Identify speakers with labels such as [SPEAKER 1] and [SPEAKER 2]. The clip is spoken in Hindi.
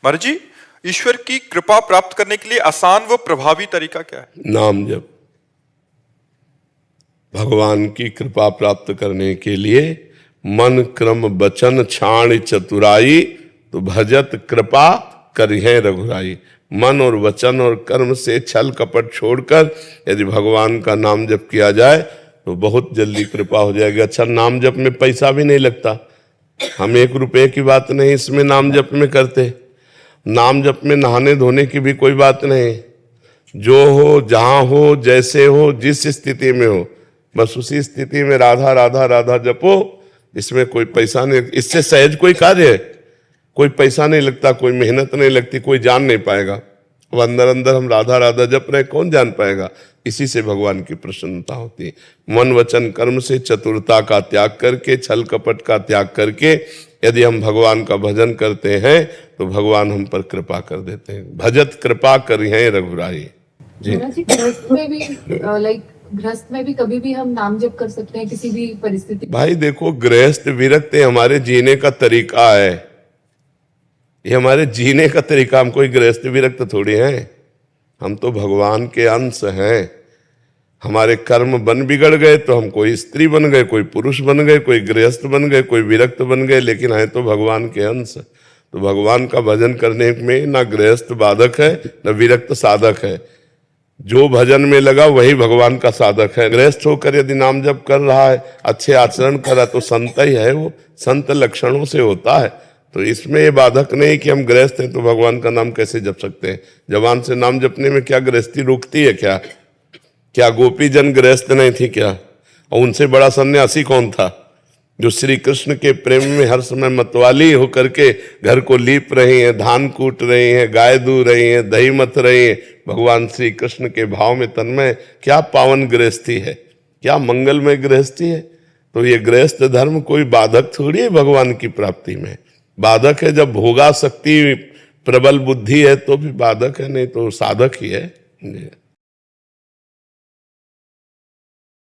[SPEAKER 1] महाराज जी, ईश्वर की कृपा प्राप्त करने के लिए आसान व प्रभावी तरीका क्या है?
[SPEAKER 2] नाम जप। भगवान की कृपा प्राप्त करने के लिए मन क्रम बचन छाण चतुराई, तो भजत कृपा करिहे रघुराई। मन और वचन और कर्म से छल कपट छोड़कर यदि भगवान का नाम जप किया जाए तो बहुत जल्दी कृपा हो जाएगी। अच्छा, नाम जप में पैसा भी नहीं लगता, हम 1 रुपए की बात नहीं इसमें नाम जप में करते। नाम जप में नहाने धोने की भी कोई बात नहीं, जो हो जहां हो जैसे हो जिस स्थिति में हो बस उसी स्थिति में राधा राधा राधा जपो। इसमें कोई पैसा नहीं, इससे सहज कोई कार्य है, कोई पैसा नहीं लगता, कोई मेहनत नहीं लगती, कोई जान नहीं पाएगा। अब अंदर अंदर हम राधा राधा जप रहे, कौन जान पाएगा? इसी से भगवान की प्रसन्नता होती है। मन वचन कर्म से चतुरता का त्याग करके, छल कपट का त्याग करके यदि हम भगवान का भजन करते हैं तो भगवान हम पर कृपा कर देते हैं। भजत कृपा करिहे रघुराई जी।
[SPEAKER 3] गृहस्थ में भी गृहस्थ में भी कभी भी हम नाम जप कर सकते हैं किसी भी परिस्थिति।
[SPEAKER 2] भाई देखो, गृहस्थ विरक्त हमारे जीने का तरीका है, ये हमारे जीने का तरीका। हम कोई गृहस्थ विरक्त थोड़ी हैं, हम तो भगवान के अंश हैं। हमारे कर्म बन बिगड़ गए तो हम कोई स्त्री बन गए, कोई पुरुष बन गए, कोई गृहस्थ बन गए, कोई विरक्त बन गए, लेकिन है तो भगवान के अंश। तो भगवान का भजन करने में ना गृहस्थ बाधक है ना विरक्त साधक है। जो भजन में लगा वही भगवान का साधक है। गृहस्थ होकर यदि नाम जप कर रहा है, अच्छे आचरण कर रहा है तो संत ही है, वो संत लक्षणों से होता है। तो इसमें ये बाधक नहीं कि हम गृहस्थ हैं तो भगवान का नाम कैसे जप सकते हैं। जवान से नाम जपने में क्या गृहस्थी रोकती है? क्या गोपी जन गृहस्थ नहीं थी क्या? और उनसे बड़ा सन्यासी कौन था जो श्री कृष्ण के प्रेम में हर समय मतवाली होकर के घर को लीप रही हैं, धान कूट रही हैं, गाय दू रही हैं, दही मथ रही हैं, भगवान श्री कृष्ण के भाव में तन्मय। क्या पावन गृहस्थी है, क्या मंगलमय गृहस्थी है। तो ये गृहस्थ धर्म कोई बाधक थोड़ी है भगवान की प्राप्ति में। बाधक है जब भोगा शक्ति प्रबल बुद्धि है तो भी बाधक है, नहीं तो साधक ही है।